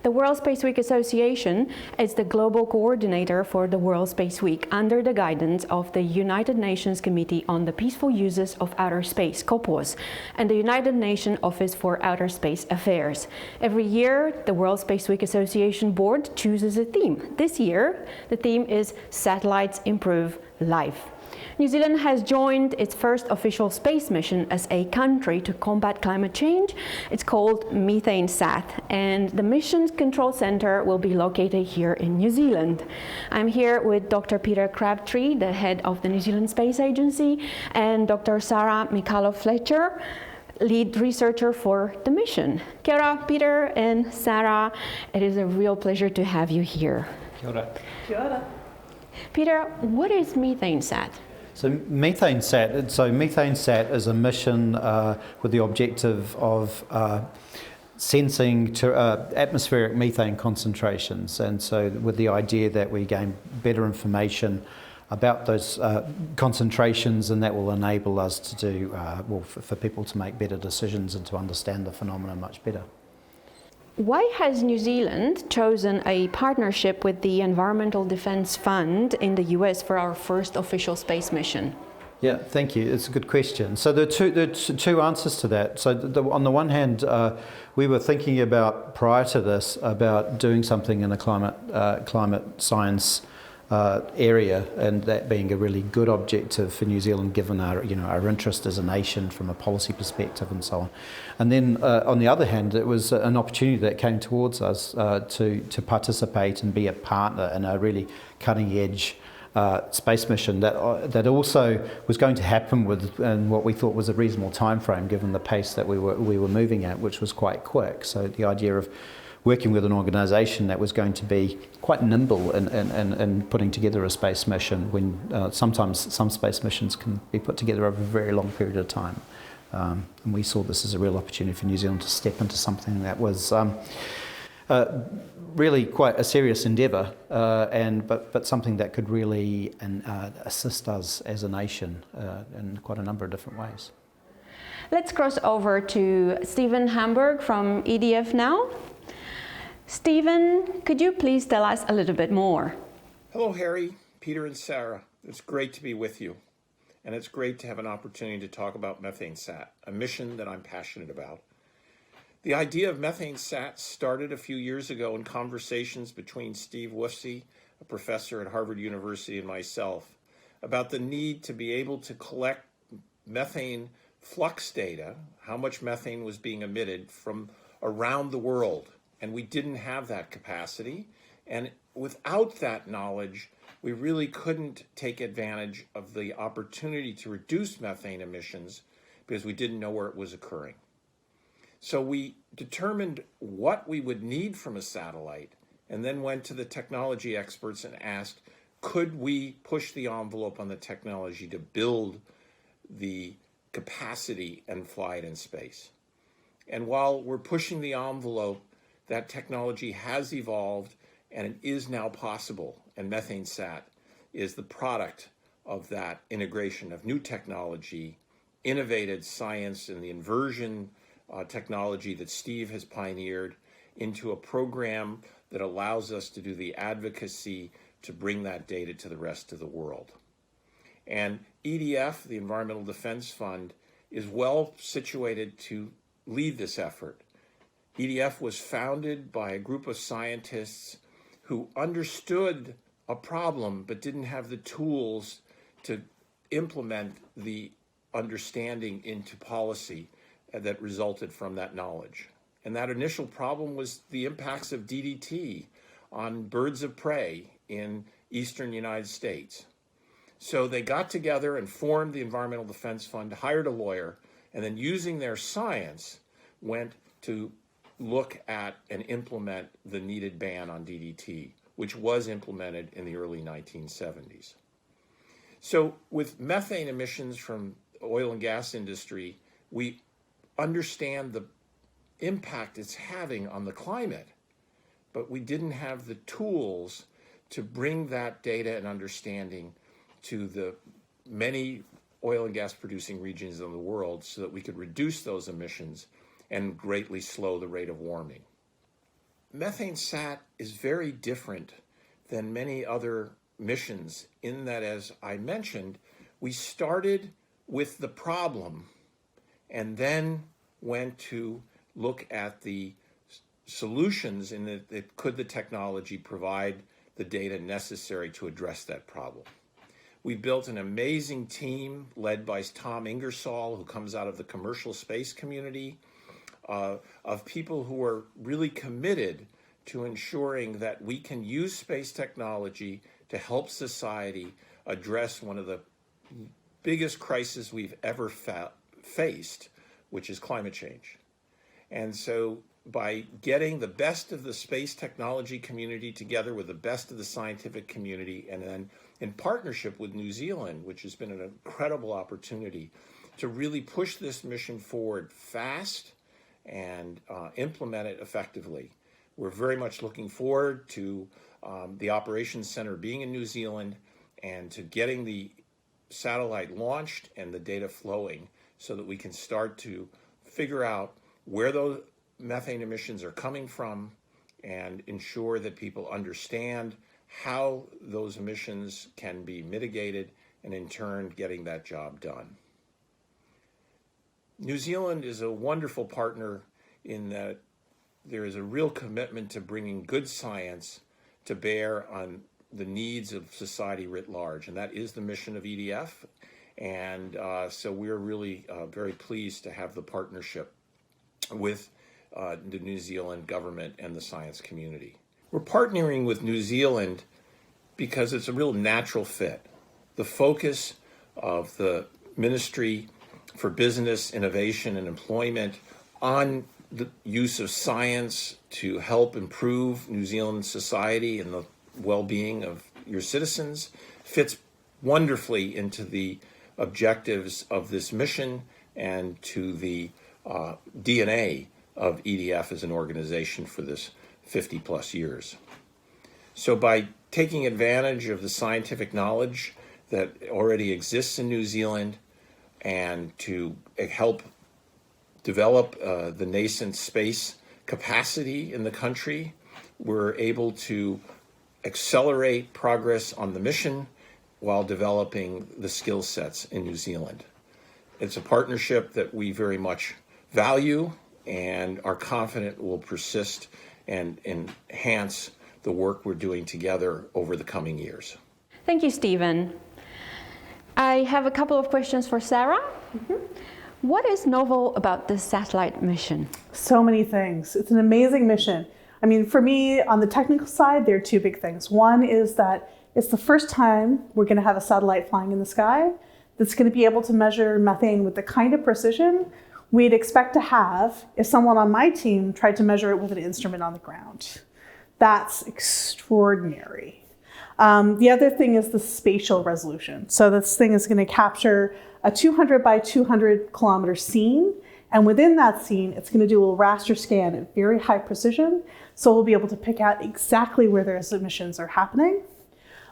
The World Space Week Association is the global coordinator for the World Space Week under the guidance of the United Nations Committee on the Peaceful Uses of Outer Space, COPUOS, and the United Nations Office for Outer Space Affairs. Every year, the World Space Week Association board chooses a theme. This year, the theme is Satellites Improve Life. New Zealand has joined its first official space mission as a country to combat climate change. It's called MethaneSat, and the Mission Control Center will be located here in New Zealand. I'm here with Dr. Peter Crabtree, the head of the New Zealand Space Agency, and Dr. Sarah Mikalo-Fletcher, lead researcher for the mission. Kia ora, Peter and Sarah. It is a real pleasure to have you here. Kia ora. Kia ora. Peter, what is MethaneSat? So MethaneSat is a mission with the objective of sensing to, atmospheric methane concentrations, and so with the idea that we gain better information about those concentrations, and that will enable us to do, for people to make better decisions and to understand the phenomenon much better. Why has New Zealand chosen a partnership with the Environmental Defense Fund in the US for our first official space mission? Yeah, thank you. It's a good question. So there are two answers to that. So on the one hand, we were thinking about, prior to this, about doing something in the climate science area, and that being a really good objective for New Zealand, given our interest as a nation from a policy perspective and so on. And then on the other hand, it was an opportunity that came towards us to participate and be a partner in a really cutting edge space mission that also was going to happen within what we thought was a reasonable time frame, given the pace that we were moving at, which was quite quick. So the idea of working with an organisation that was going to be quite nimble in putting together a space mission, when sometimes some space missions can be put together over a very long period of time. And we saw this as a real opportunity for New Zealand to step into something that was really quite a serious endeavour, but something that could really assist us as a nation in quite a number of different ways. Let's cross over to Stephen Hamburg from EDF now. Stephen, could you please tell us a little bit more? Hello, Harry, Peter, and Sarah. It's great to be with you. And it's great to have an opportunity to talk about MethaneSat, a mission that I'm passionate about. The idea of MethaneSat started a few years ago in conversations between Steve Woofsey, a professor at Harvard University, and myself, about the need to be able to collect methane flux data, how much methane was being emitted from around the world. And we didn't have that capacity. And without that knowledge, we really couldn't take advantage of the opportunity to reduce methane emissions because we didn't know where it was occurring. So we determined what we would need from a satellite, and then went to the technology experts and asked, could we push the envelope on the technology to build the capacity and fly it in space? And while we're pushing the envelope, that technology has evolved, and it is now possible. And MethaneSat is the product of that integration of new technology, innovative science, and the inversion technology that Steve has pioneered into a program that allows us to do the advocacy to bring that data to the rest of the world. And EDF, the Environmental Defense Fund, is well situated to lead this effort. EDF was founded by a group of scientists who understood a problem but didn't have the tools to implement the understanding into policy that resulted from that knowledge. And that initial problem was the impacts of DDT on birds of prey in eastern United States. So they got together and formed the Environmental Defense Fund, hired a lawyer, and then using their science went to look at and implement the needed ban on DDT, which was implemented in the early 1970s. So with methane emissions from the oil and gas industry, we understand the impact it's having on the climate, but we didn't have the tools to bring that data and understanding to the many oil and gas producing regions of the world so that we could reduce those emissions and greatly slow the rate of warming. methane sat is very different than many other missions in that, as I mentioned, we started with the problem and then went to look at the solutions in that could the technology provide the data necessary to address that problem. We built an amazing team led by Tom Ingersoll, who comes out of the commercial space community, of people who are really committed to ensuring that we can use space technology to help society address one of the biggest crises we've ever faced, which is climate change. And so by getting the best of the space technology community together with the best of the scientific community, and then in partnership with New Zealand, which has been an incredible opportunity to really push this mission forward fast and implement it effectively. We're very much looking forward to the operations center being in New Zealand and to getting the satellite launched and the data flowing so that we can start to figure out where those methane emissions are coming from and ensure that people understand how those emissions can be mitigated and in turn getting that job done. New Zealand is a wonderful partner in that there is a real commitment to bringing good science to bear on the needs of society writ large, and that is the mission of EDF. And so we're really very pleased to have the partnership with the New Zealand government and the science community. We're partnering with New Zealand because it's a real natural fit. The focus of the Ministry for Business, Innovation, and Employment on the use of science to help improve New Zealand society and the well-being of your citizens fits wonderfully into the objectives of this mission and to the DNA of EDF as an organization for this 50 plus years. So by taking advantage of the scientific knowledge that already exists in New Zealand and to help develop the nascent space capacity in the country, we're able to accelerate progress on the mission while developing the skill sets in New Zealand. It's a partnership that we very much value and are confident will persist and enhance the work we're doing together over the coming years. Thank you, Stephen. I have a couple of questions for Sarah. What is novel about this satellite mission? So many things. It's an amazing mission. I mean, for me, on the technical side, there are two big things. One is that it's the first time we're going to have a satellite flying in the sky that's going to be able to measure methane with the kind of precision we'd expect to have if someone on my team tried to measure it with an instrument on the ground. That's extraordinary. The other thing is the spatial resolution. So this thing is going to capture a 200 by 200 kilometer scene. And within that scene, it's going to do a little raster scan at very high precision. So we'll be able to pick out exactly where those emissions are happening.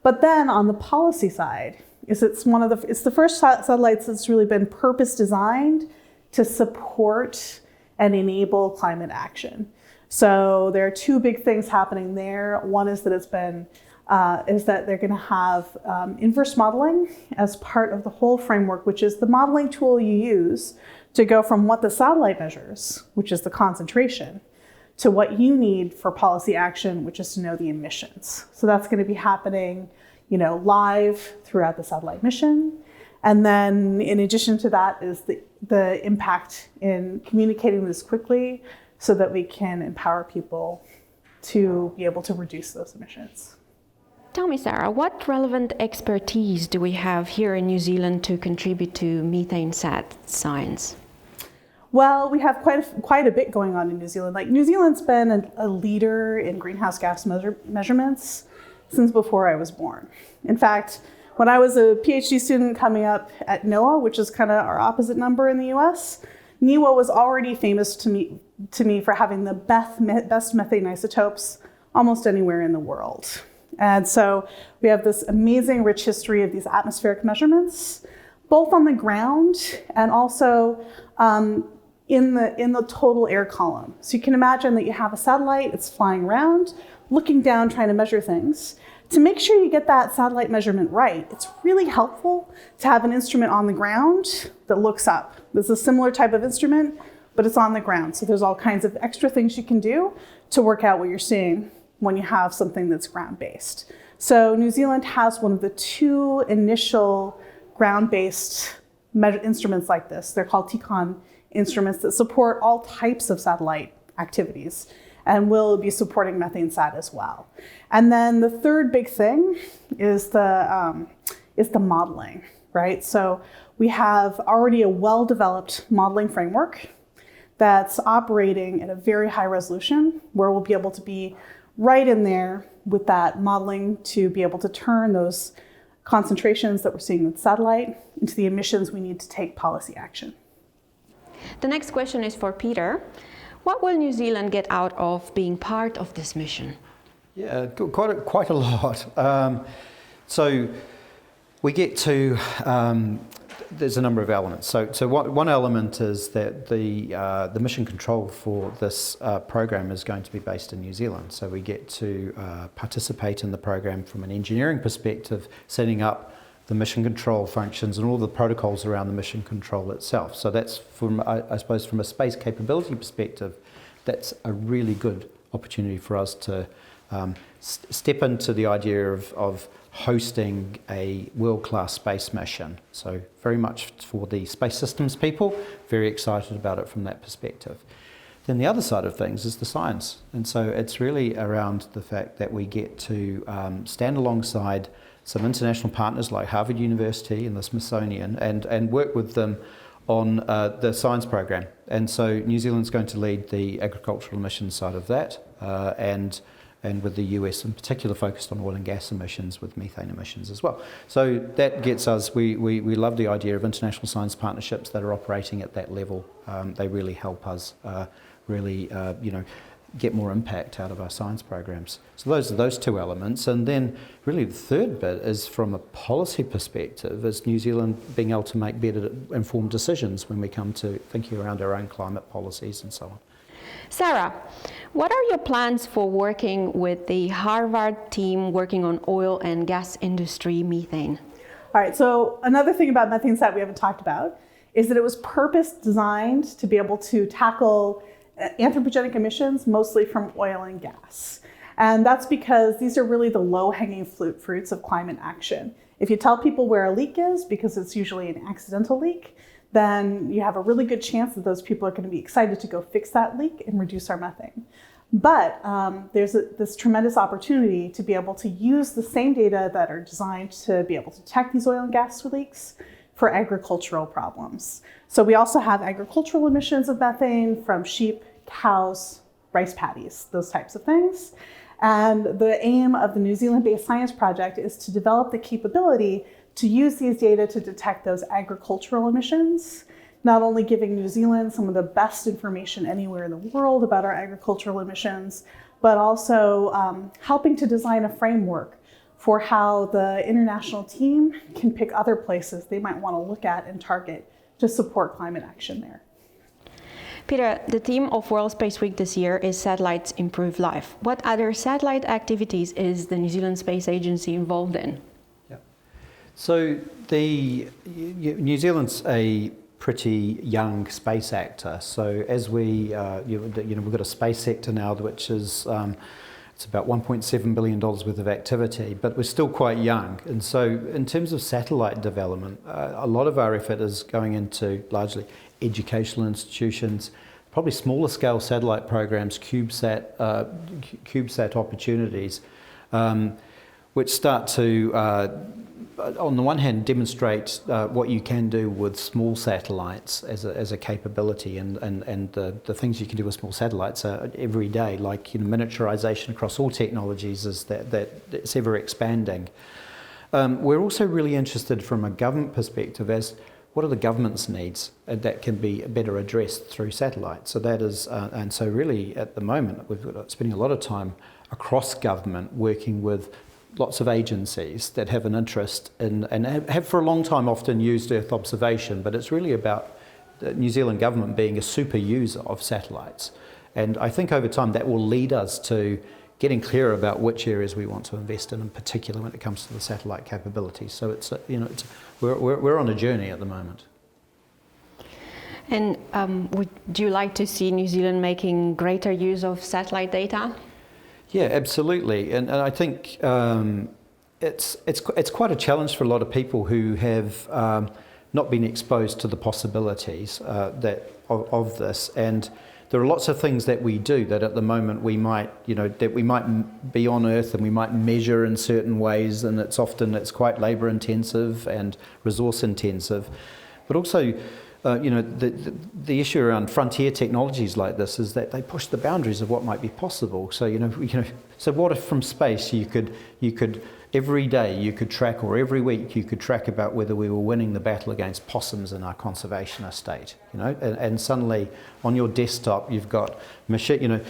But then on the policy side, it's the first satellites that's really been purpose designed to support and enable climate action. So there are two big things happening there. One is that they're going to have inverse modeling as part of the whole framework, which is the modeling tool you use to go from what the satellite measures, which is the concentration, to what you need for policy action, which is to know the emissions. So that's going to be happening, live throughout the satellite mission. And then in addition to that is the impact in communicating this quickly so that we can empower people to be able to reduce those emissions. Tell me, Sarah, what relevant expertise do we have here in New Zealand to contribute to methane sat science? Well, we have quite a bit going on in New Zealand. Like, New Zealand's been a leader in greenhouse gas measurements since before I was born. In fact, when I was a PhD student coming up at NOAA, which is kind of our opposite number in the US, NIWA was already famous to me for having the best methane isotopes almost anywhere in the world. And so we have this amazing rich history of these atmospheric measurements, both on the ground and also in the total air column. So you can imagine that you have a satellite, it's flying around, looking down, trying to measure things. To make sure you get that satellite measurement right, it's really helpful to have an instrument on the ground that looks up. This is a similar type of instrument, but it's on the ground. So there's all kinds of extra things you can do to work out what you're seeing when you have something that's ground-based. So New Zealand has one of the 2 initial ground-based instruments like this. They're called TCON instruments that support all types of satellite activities, and will be supporting MethaneSat as well. And then the third big thing is the modeling, right? So we have already a well-developed modeling framework that's operating at a very high resolution, where we'll be able to be right in there with that modeling to be able to turn those concentrations that we're seeing with satellite into the emissions we need to take policy action. The next question is for Peter. What will New Zealand get out of being part of this mission? Yeah, quite a lot. So we get to, there's a number of elements. So one element is that the mission control for this program is going to be based in New Zealand. So we get to participate in the program from an engineering perspective, setting up the mission control functions and all the protocols around the mission control itself. So that's, from, I suppose, from a space capability perspective, that's a really good opportunity for us to step into the idea of hosting a world-class space mission. So very much for the space systems people, very excited about it from that perspective. Then the other side of things is the science. And so it's really around the fact that we get to stand alongside some international partners like Harvard University and the Smithsonian and work with them on the science program. And so New Zealand's going to lead the agricultural emissions side of that, and with the US in particular focused on oil and gas emissions with methane emissions as well. So that gets us, we love the idea of international science partnerships that are operating at that level. They really help us get more impact out of our science programs. So those are those 2 elements. And then really the third bit is from a policy perspective, is New Zealand being able to make better informed decisions when we come to thinking around our own climate policies and so on. Sarah, what are your plans for working with the Harvard team working on oil and gas industry methane? All right, so another thing about MethaneSat we haven't talked about is that it was purpose designed to be able to tackle anthropogenic emissions, mostly from oil and gas. And that's because these are really the low-hanging fruits of climate action. If you tell people where a leak is, because it's usually an accidental leak, then you have a really good chance that those people are going to be excited to go fix that leak and reduce our methane. But there's this tremendous opportunity to be able to use the same data that are designed to be able to detect these oil and gas leaks for agricultural problems. So we also have agricultural emissions of methane from sheep, cows, rice paddies, those types of things. And the aim of the New Zealand-based science project is to develop the capability to use these data to detect those agricultural emissions, not only giving New Zealand some of the best information anywhere in the world about our agricultural emissions, but also helping to design a framework for how the international team can pick other places they might want to look at and target to support climate action there. Peter, the theme of World Space Week this year is Satellites Improve Life. What other satellite activities is the New Zealand Space Agency involved in? Yeah. So New Zealand's a pretty young space actor. So as we've got a space sector now, which is it's about $1.7 billion worth of activity, but we're still quite young. And so in terms of satellite development, a lot of our effort is going into largely educational institutions, probably smaller scale satellite programs, CubeSat opportunities, which start to, on the one hand, demonstrate what you can do with small satellites as a capability, and the things you can do with small satellites are every day, like miniaturization across all technologies is that it's ever expanding. We're also really interested from a government perspective as what are the government's needs that can be better addressed through satellites. So that is, and so really at the moment we've got spending a lot of time across government working with lots of agencies that have an interest in, and have for a long time often used Earth observation, but it's really about New Zealand government being a super user of satellites. And I think over time that will lead us to getting clearer about which areas we want to invest in particular when it comes to the satellite capabilities. So we're on a journey at the moment. And would you like to see New Zealand making greater use of satellite data? Yeah, absolutely. And I think it's quite a challenge for a lot of people who have not been exposed to the possibilities of this. And there are lots of things that we do that at the moment we might be on Earth and we might measure in certain ways, and it's quite labour intensive and resource intensive. But also, the issue around frontier technologies like this is that they push the boundaries of what might be possible. So so what if from space you could every day you could track, or every week you could track about whether we were winning the battle against possums in our conservation estate, and suddenly on your desktop you've got machine,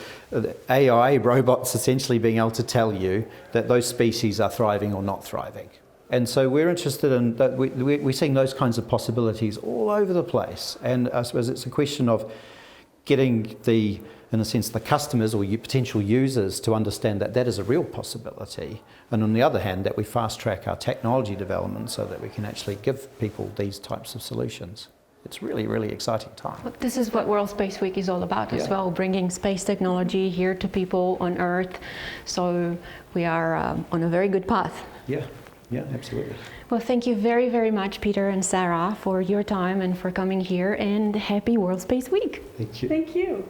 AI robots essentially being able to tell you that those species are thriving or not thriving. And so we're interested in that. We're seeing those kinds of possibilities all over the place, and I suppose it's a question of getting in a sense, the customers or potential users to understand that that is a real possibility, and on the other hand, that we fast track our technology development so that we can actually give people these types of solutions. It's really, really exciting time. Well, this is what World Space Week is all about as well, bringing space technology here to people on Earth. So we are on a very good path. Yeah, absolutely. Well, thank you very, very much, Peter and Sarah, for your time and for coming here, and happy World Space Week. Thank you. Thank you.